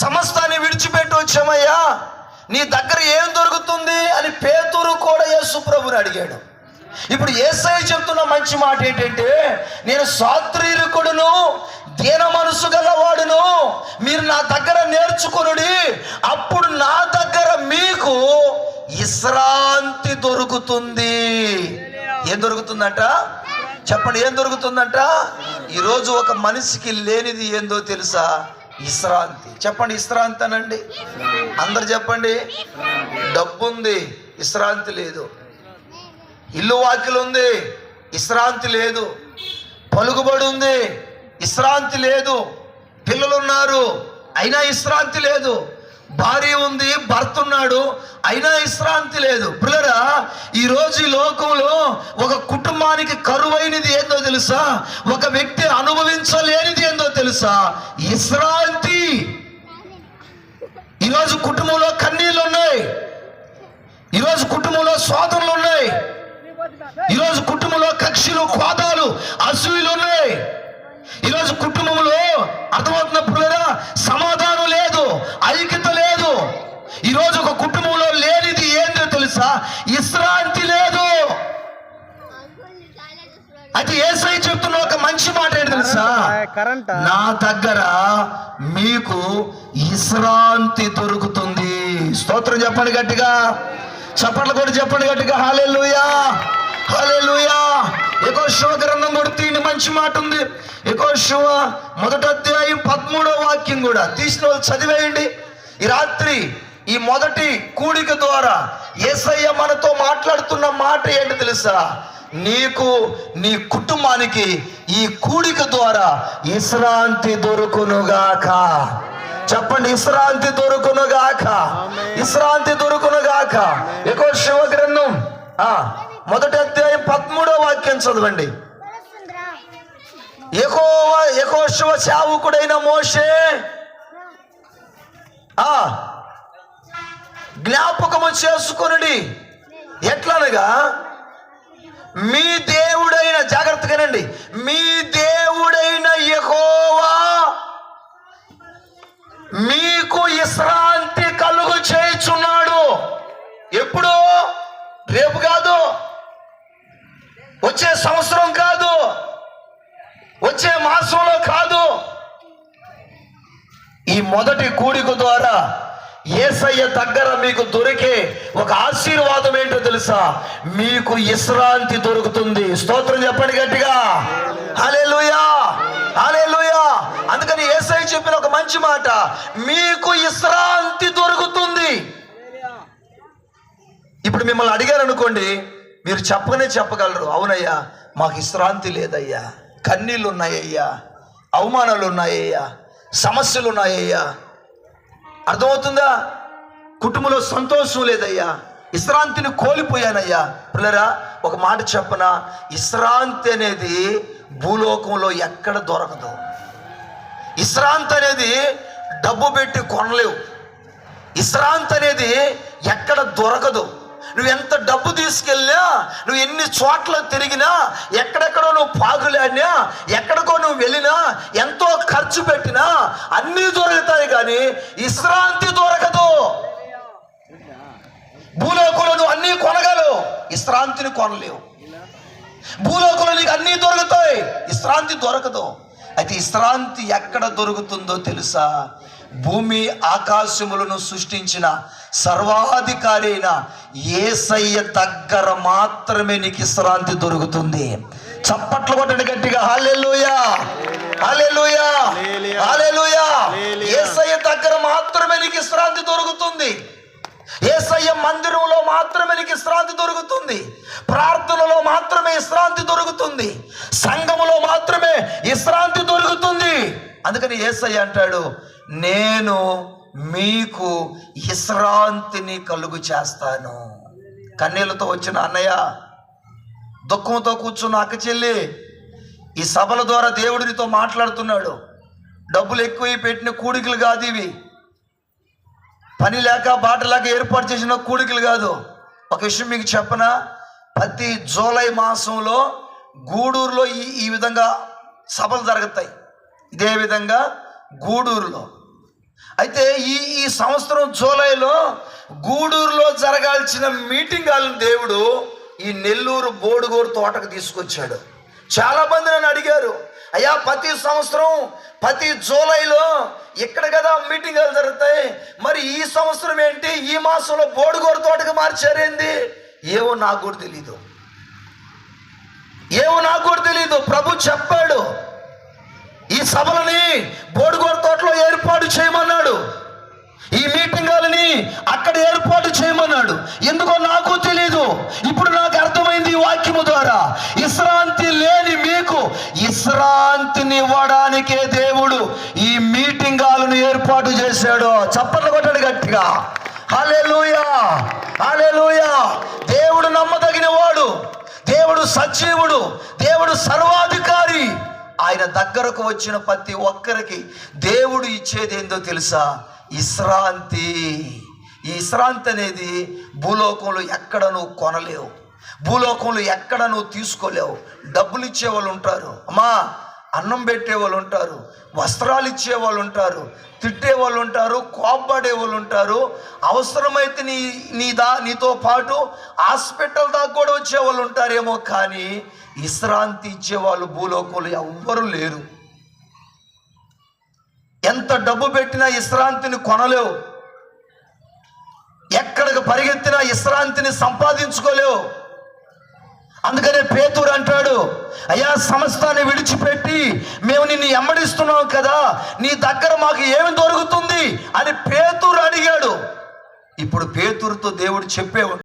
సమస్తాన్ని విడిచిపెట్టి వచ్చామయ్యా, నీ దగ్గర ఏం దొరుకుతుంది అని పేతురు కూడా యేసు ప్రభుని అడిగాడు. ఇప్పుడు యేసయ్య చెప్తున్న మంచి మాట ఏంటంటే, నేను శారీరకుడును దీన మనసు గలవాడును, మీరు నా దగ్గర నేర్చుకొనుడి, అప్పుడు నా దగ్గర మీకు విశ్రాంతి దొరుకుతుంది. ఏం దొరుకుతుందంట చెప్పండి, ఏం దొరుకుతుందంట? ఈరోజు ఒక మనిషికి లేనిది ఏందో తెలుసా? విశ్రాంతి. చెప్పండి, విశ్రాంతి అనండి. అందరు చెప్పండి. డబ్బు ఉంది, విశ్రాంతి లేదు. ఇల్లు వాకిలు ఉంది, విశ్రాంతి లేదు. పలుకుబడి ఉంది, విశ్రాంతి లేదు. పిల్లలు ఉన్నారు, అయినా విశ్రాంతి లేదు. భార్య ఉంది, భర్త ఉన్నాడు, అయినా విశ్రాంతి లేదు. పిల్లరా, ఈరోజు ఈ లోకంలో ఒక కుటుంబానికి కరువైనది ఏందో తెలుసా? ఒక వ్యక్తి అనుభవించలేనిది ఏందో తెలుసా? విశ్రాంతి. ఈరోజు కుటుంబంలో కన్నీళ్ళు ఉన్నాయి, ఈరోజు కుటుంబంలో శోధనలు ఉన్నాయి, ఈరోజు కుటుంబంలో కక్షలు, కోదాలు, అసూయలు ఉన్నాయి. ఈరోజు కుటుంబంలో అర్థమవుతున్నప్పుడు సమాధానం లేదు, ఐక్యత లేదు. ఈరోజు ఒక కుటుంబంలో లేనిది ఏంటో తెలుసా? విశ్రాంతి లేదు. అయితే యేసయ్య చెప్తున్న ఒక మంచి మాట ఏంటి తెలుసా? నా దగ్గర మీకు విశ్రాంతి దొరుకుతుంది. స్తోత్రం చెప్పండి గట్టిగా, చప్పట్లు కూడా చెప్పండి గట్టిగా. హల్లెలూయా, హల్లెలూయా. యెహోషువ గ్రంథం కొడితే మంచి మాట ఉంది. యెహోషువ 1వ అధ్యాయం 13వ వాక్యం కూడా తీసిన వాళ్ళు చదివేయండి. ఈ రాత్రి ఈ మొదటి కూడిక ద్వారా యేసయ్య మనతో మాట్లాడుతున్న మాట ఏంటి తెలుసా? నీకు, నీ కుటుంబానికి ఈ కూడిక ద్వారా విశ్రాంతి దొరుకునుగాక. చెప్పండి, విశ్రాంతి దొరుకునుగాక, విశ్రాంతి దొరుకునుగాక. యెహోషువ గ్రంథం 1వ అధ్యాయం 13వ వాక్యం చదవండి. యెహోషువ సేవకుడైన మోషే జ్ఞాపకము చేసుకొనుడి. ఎట్లనగా, మీ దేవుడైన, జాగ్రత్తగానండి, మీ దేవుడైన యెహోవా మీకు విశ్రాంతి కలుగు చేయుచున్నాడు. ఎప్పుడు? రేపు కాదు, వచ్చే సంవత్సరం కాదు, వచ్చే మాసంలో కాదు. ఈ మొదటి కూడిక ద్వారా యేసయ్య దగ్గర మీకు దొరికే ఒక ఆశీర్వాదం ఏంటో తెలుసా? మీకు విశ్రాంతి దొరుకుతుంది. స్తోత్రం చెప్పండి గట్టిగా. హల్లెలూయా, హల్లెలూయా. అందుకని యేసయ్య చెప్పిన ఒక మంచి మాట, మీకు విశ్రాంతి దొరుకుతుంది. ఇప్పుడు మిమ్మల్ని అడిగారు అనుకోండి, మీరు చెప్పగలరు, అవునయ్యా మాకు విశ్రాంతి లేదయ్యా, కన్నీళ్ళు ఉన్నాయ్యా, అవమానాలు ఉన్నాయ్యా, సమస్యలు ఉన్నాయ్యా. అర్థమవుతుందా? కుటుంబంలో సంతోషం లేదయ్యా, విశ్రాంతిని కోల్పోయానయ్యా. పిల్లరా, ఒక మాట చెప్పనా? విశ్రాంతి అనేది భూలోకంలో ఎక్కడ దొరకదు. విశ్రాంతి అనేది డబ్బు పెట్టి కొనలేవు. విశ్రాంతి అనేది ఎక్కడ దొరకదు. నువ్వు ఎంత డబ్బు తీసుకెళ్ళినా, నువ్వు ఎన్ని చోట్ల తిరిగినా, ఎక్కడెక్కడో నువ్వు పాకులాడినా, ఎక్కడికో నువ్వు వెళ్ళినా, ఎంతో ఖర్చు పెట్టినా అన్నీ దొరుకుతాయి, కానీ విశ్రాంతి దొరకదు. భూలోకంలో నువ్వు అన్నీ కొనగలవు, విశ్రాంతిని కొనలేవు. భూలోకంలో నీకు అన్నీ దొరుకుతాయి, విశ్రాంతి దొరకదు. అయితే విశ్రాంతి ఎక్కడ దొరుకుతుందో తెలుసా? భూమి ఆకాశములను సృష్టించిన సర్వాధికారి అయిన యేసయ్య దగ్గర మాత్రమే నీకు విశ్రాంతి దొరుకుతుంది. చప్పట్లు కొట్టండి గట్టిగా. హల్లెలూయా, హల్లెలూయా, హల్లెలూయా. యేసయ్య దగ్గర మాత్రమే నీకు విశ్రాంతి దొరుకుతుంది. యేసయ్య మందిరంలో మాత్రమే నీకు విశ్రాంతి దొరుకుతుంది. ప్రార్థనలో మాత్రమే విశ్రాంతి దొరుకుతుంది. సంఘములో మాత్రమే విశ్రాంతి దొరుకుతుంది. అందుకని యేసయ్య అంటాడు, నేను మీకు విశ్రాంతిని కలుగు చేస్తాను. కన్నీళ్లతో వచ్చిన అన్నయ్య, దుఃఖంతో కూర్చున్న అక్క చెల్లి, ఈ సభల ద్వారా దేవుడు నీతో మాట్లాడుతున్నాడు. డబ్బులు ఎక్కువ పెట్టిన కూడికలు కాదు ఇవి, పని లేక బాట లేక ఏర్పాటు చేసిన కూడికలు కాదు. ఒక విషయం మీకు చెప్పనా? ప్రతి జూలై మాసంలో గూడూరులో ఈ విధంగా సభలు జరుగుతాయి. ఇదే విధంగా గూడూరులో. అయితే ఈ సంవత్సరం జూలైలో గూడూరులో జరగాల్సిన మీటింగ్ హాల్ని దేవుడు ఈ నెల్లూరు బోడుగోరు తోటకు తీసుకొచ్చాడు. చాలామంది నన్ను అడిగారు, అయ్యా ప్రతి సంవత్సరం ప్రతి జూలైలో ఇక్కడ కదా మీటింగ్ హాల్ జరుగుతాయి, మరి ఈ సంవత్సరం ఏంటి ఈ మాసంలో బోడుగోరు తోటకు మార్చారేంది? ఏమో నాకు కూడా తెలీదు. ప్రభు చెప్పాడు, ఈ సభలని బోడుగోరు తోటలో ఏర్పాటు చేయమన్నాడు, ఈ మీటింగ్ హాల్ని అక్కడ ఏర్పాటు చేయమన్నాడు. ఎందుకో నాకు తెలీదు. ఇప్పుడు నాకు అర్థమైంది ఈ వాక్యము ద్వారా, విశ్రాంతి లేని మీకు విశ్రాంతిని ఇవ్వడానికే దేవుడు ఈ మీటింగ్ హాల్ను ఏర్పాటు చేశాడు. చప్పట్లు కొట్టండి గట్టిగా. హల్లెలూయా, హల్లెలూయా. దేవుడు నమ్మదగిన వాడు, దేవుడు సజీవుడు, దేవుడు సర్వాధికారి. ఆయన దగ్గరకు వచ్చిన ప్రతి ఒక్కరికి దేవుడు ఇచ్చేది ఏందో తెలుసా? విశ్రాంతి. ఈ విశ్రాంతి అనేది భూలోకంలో ఎక్కడ నువ్వు కొనలేవు, భూలోకంలో ఎక్కడ నువ్వు తీసుకోలేవు. డబ్బులు ఇచ్చేవాళ్ళు ఉంటారు, అమ్మా అన్నం పెట్టేవాళ్ళు ఉంటారు, వస్త్రాలు ఇచ్చేవాళ్ళు ఉంటారు, తిట్టేవాళ్ళు ఉంటారు, కోపపడే వాళ్ళు ఉంటారు, అవసరమైతే నీతో పాటు హాస్పిటల్ దాకా కూడా వచ్చేవాళ్ళు ఉంటారేమో, కానీ విశ్రాంతి ఇచ్చేవాళ్ళు భూలోకంలో ఎవ్వరూ లేరు. ఎంత డబ్బు పెట్టినా విశ్రాంతిని కొనలేవు, ఎక్కడికి పరిగెత్తినా విశ్రాంతిని సంపాదించుకోలేవు. అందుకనే పేతురు అంటాడు, అయ్యా సమస్తాన్ని విడిచిపెట్టి మేము నిన్ను ఎమ్మడిస్తున్నాం కదా, నీ దగ్గర మాకు ఏమి దొరుకుతుంది అని పేతురు అడిగాడు. ఇప్పుడు పేతురుతో దేవుడు చెప్పే